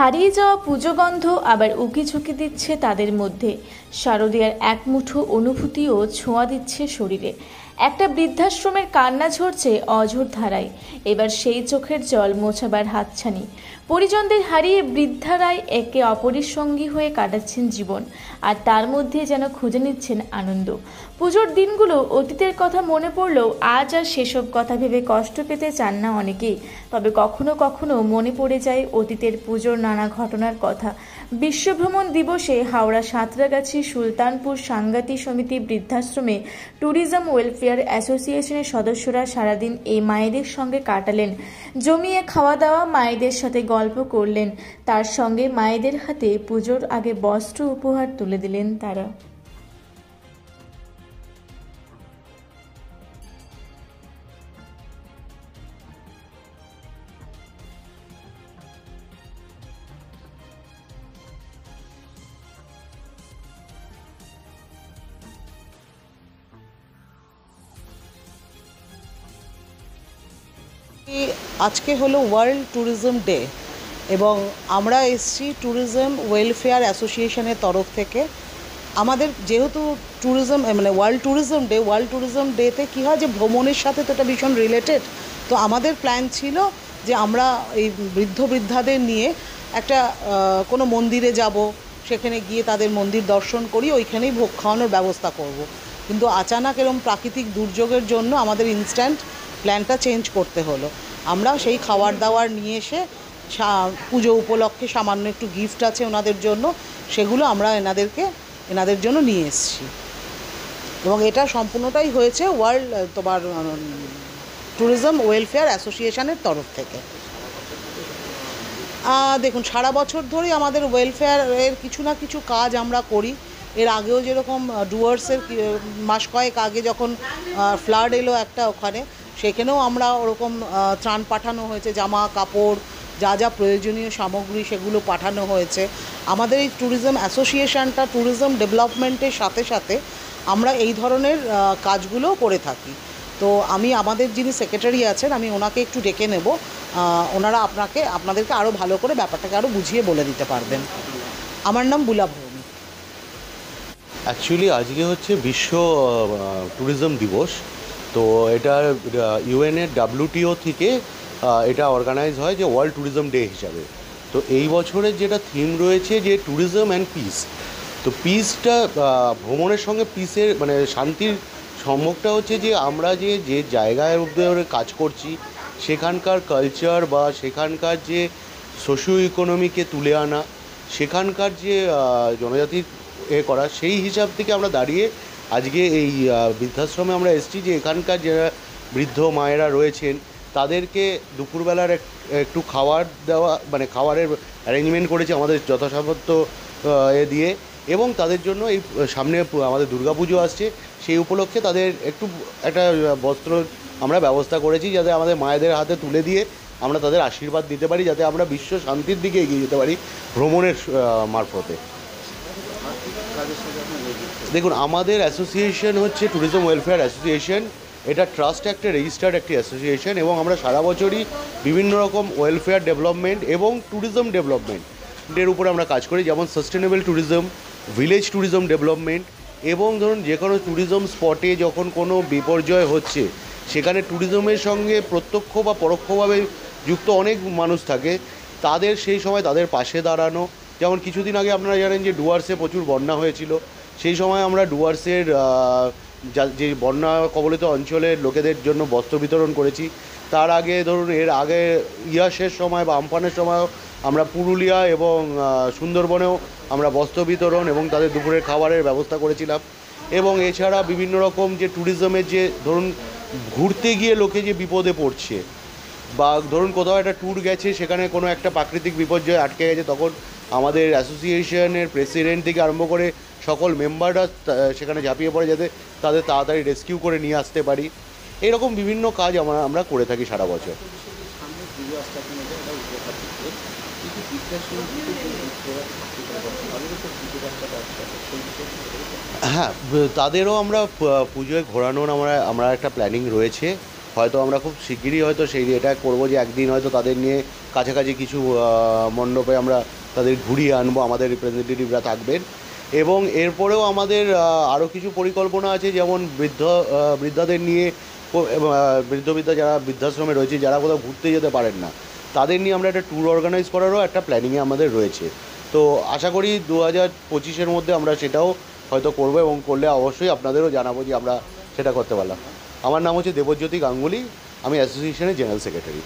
হারিয়ে যাওয়া পুজোগন্ধ আবার উকিঝুঁকি দিচ্ছে তাদের মধ্যে। শারদীয়ার এক মুঠো অনুভূতিও ছোঁয়া দিচ্ছে শরীরে। একটা বৃদ্ধাশ্রমের কান্না ঝরছে অঝোর ধারায়। এবার সেই চোখের জল মোছাবার হাতছানি। পরিজনদের হারিয়ে বৃদ্ধারাই একে অপরের সঙ্গী হয়ে কাটাচ্ছেন জীবন, আর তার মধ্যে যেন খুঁজে নিচ্ছেন আনন্দ। পুজোর দিনগুলো অতীতের কথা মনে পড়লেও আজ আর সেসব কথা ভেবে কষ্ট পেতে চান না অনেকেই। তবে কখনো কখনো মনে পড়ে যায় অতীতের পুজোর নানা ঘটনার কথা। বিশ্বভ্রমণ দিবসে হাওড়া সাঁতরাগাছি সুলতানপুর সাংগাতি সমিতি বৃদ্ধাশ্রমে ট্যুরিজম ওয়েলফেয়ার অ্যাসোসিয়েশনের সদস্যরা সারাদিন এই মায়েদের সঙ্গে কাটালেন। জমিয়ে খাওয়া দাওয়া, মায়েদের সাথে গল্প করলেন, তার সঙ্গে মায়েদের হাতে পুজোর আগে বস্ত্র উপহার তুলে দিলেন তারা। আজকে হলো ওয়ার্ল্ড ট্যুরিজম ডে এবং আমরা এসছি ট্যুরিজম ওয়েলফেয়ার অ্যাসোসিয়েশনের তরফ থেকে। আমাদের যেহেতু ট্যুরিজম মানে ওয়ার্ল্ড ট্যুরিজম ডেতে কী হয় যে ভ্রমণের সাথে তো এটা ভীষণ রিলেটেড। তো আমাদের প্ল্যান ছিল যে আমরা এই বৃদ্ধাদের নিয়ে একটা কোনো মন্দিরে যাব, সেখানে গিয়ে তাদের মন্দির দর্শন করি, ওইখানেই ভোগ খাওয়ানোর ব্যবস্থা করব। কিন্তু আচানক এরকম প্রাকৃতিক দুর্যোগের জন্য আমাদের ইনস্ট্যান্ট প্ল্যানটা চেঞ্জ করতে হলো। আমরা সেই খাবার দাবার নিয়ে এসে পুজো উপলক্ষে সামান্য একটু গিফট আছে ওনাদের জন্য, সেগুলো আমরা এনাদের জন্য নিয়ে এসেছি। এবং এটা সম্পূর্ণটাই হয়েছে ওয়ার্ল্ড ট্যুরিজম ওয়েলফেয়ার অ্যাসোসিয়েশনের তরফ থেকে। দেখুন, সারা বছর ধরেই আমাদের ওয়েলফেয়ারের কিছু না কিছু কাজ আমরা করি। এর আগেও যেরকম ডুয়ার্সের মাস কয়েক আগে যখন ফ্লাড এলো একটা ওখানে, সেখানেও আমরা ওরকম ত্রাণ পাঠানো হয়েছে, জামা কাপড় যা যা প্রয়োজনীয় সামগ্রী সেগুলো পাঠানো হয়েছে। আমাদের এই ট্যুরিজম অ্যাসোসিয়েশনটা ট্যুরিজম ডেভেলপমেন্টের সাথে সাথে আমরা এই ধরনের কাজগুলোও করে থাকি। তো আমি আমাদের যিনি সেক্রেটারি আছেন, আমি ওনাকে একটু ডেকে নেব, ওনারা আপনাদেরকে আরও ভালো করে ব্যাপারটাকে আরও বুঝিয়ে বলে দিতে পারবেন। আমার নাম বুলা ভৌমিক। অ্যাকচুয়ালি আজকে হচ্ছে বিশ্ব ট্যুরিজম দিবস। তো এটা ইউএনের WTO থেকে এটা অর্গানাইজ হয় যে ওয়ার্ল্ড ট্যুরিজম ডে হিসাবে। তো এই বছরের যেটা থিম রয়েছে যে ট্যুরিজম অ্যান্ড পিস। তো পিসটা ভ্রমণের সঙ্গে পিসের মানে শান্তির সম্মুখটা হচ্ছে যে আমরা যে জায়গায় উপরে কাজ করছি সেখানকার কালচার বা সেখানকার যে সোশিও ইকোনমিকে তুলে আনা, সেখানকার যে জনজাতির করা, সেই হিসাব থেকে আমরা দাঁড়িয়ে আজকে এই বৃদ্ধাশ্রমে আমরা এসেছি যে এখানকার যারা বৃদ্ধ মায়েরা রয়েছেন তাদেরকে দুপুরবেলার একটু খাবার দেওয়া, মানে খাবারের অ্যারেঞ্জমেন্ট করেছি আমাদের যথাসাধ্য দিয়ে। এবং তাদের জন্য এই সামনে আমাদের দুর্গাপুজো আসছে, সেই উপলক্ষে তাদের একটা বস্ত্র আমরা ব্যবস্থা করেছি, যাতে আমাদের মায়েদের হাতে তুলে দিয়ে আমরা তাদের আশীর্বাদ দিতে পারি, যাতে আমরা বিশ্ব শান্তির দিকে এগিয়ে যেতে পারি ভ্রমণের মারফতে। দেখুন, আমাদের অ্যাসোসিয়েশন হচ্ছে ট্যুরিজম ওয়েলফেয়ার অ্যাসোসিয়েশন। এটা ট্রাস্ট অ্যাক্টে রেজিস্টার্ড একটি অ্যাসোসিয়েশন এবং আমরা সারা বছরই বিভিন্ন রকম ওয়েলফেয়ার ডেভেলপমেন্ট এবং ট্যুরিজম ডেভেলপমেন্টের উপরে আমরা কাজ করি, যেমন sustainable tourism, village tourism development. এবং ধরুন যে কোনো ট্যুরিজম স্পটে যখন কোনো বিপর্যয় হচ্ছে, সেখানে ট্যুরিজমের সঙ্গে প্রত্যক্ষ বা পরোক্ষভাবে যুক্ত অনেক মানুষ থাকে, তাদের সেই সময় তাদের পাশে দাঁড়ানো। যেমন কিছুদিন আগে আপনারা জানেন যে ডুয়ার্সে প্রচুর বন্যা হয়েছিল, সেই সময় আমরা ডুয়ার্সের যে বন্যা কবলিত অঞ্চলের লোকেদের জন্য বস্ত্র বিতরণ করেছি। তার আগে ধরুন এর আগে ইয়াসের সময় বা আমফানের সময়ও আমরা পুরুলিয়া এবং সুন্দরবনেও আমরা বস্ত্র বিতরণ এবং তাদের দুপুরের খাবারের ব্যবস্থা করেছিলাম। এবং এছাড়া বিভিন্ন রকম যে ট্যুরিজমের যে ধরুন ঘুরতে গিয়ে লোকে যে বিপদে পড়ছে, বা ধরুন কোথাও একটা ট্যুর গেছে, সেখানে কোনো একটা প্রাকৃতিক বিপর্যয় আটকে গেছে, তখন আমাদের অ্যাসোসিয়েশনের প্রেসিডেন্ট থেকে আরম্ভ করে সকল মেম্বাররা সেখানে ঝাঁপিয়ে পড়ে, যাতে তাদের তাড়াতাড়ি রেস্কিউ করে নিয়ে আসতে পারি। এইরকম বিভিন্ন কাজ আমরা করে থাকি সারা বছর। হ্যাঁ, তাদেরও আমরা পুজোয় ঘোরানোর আমরা একটা প্ল্যানিং রয়েছে। হয়তো আমরা খুব শিগগিরই হয়তো এটা করবো যে একদিন হয়তো তাদের নিয়ে কাছাকাছি কিছু মণ্ডপে আমরা তাদের ঘুরিয়ে আনবো, আমাদের রিপ্রেজেন্টেটিভরা থাকবেন। এবং এরপরেও আমাদের আরও কিছু পরিকল্পনা আছে, যেমন বৃদ্ধাদের নিয়ে বৃদ্ধ যারা বৃদ্ধাশ্রমে রয়েছে, যারা কোথাও ঘুরতে যেতে পারেন না, তাদের নিয়ে আমরা একটা ট্যুর অর্গানাইজ করারও একটা প্ল্যানিংয়ে আমাদের রয়েছে। তো আশা করি 2025-এর মধ্যে আমরা সেটাও হয়তো করবো, এবং করলে অবশ্যই আপনাদেরও জানাবো যে আমরা সেটা করতে পারলাম। আমার নাম হচ্ছে দেবজ্যোতি গাঙ্গুলি, আমি অ্যাসোসিয়েশনের জেনারেল সেক্রেটারি।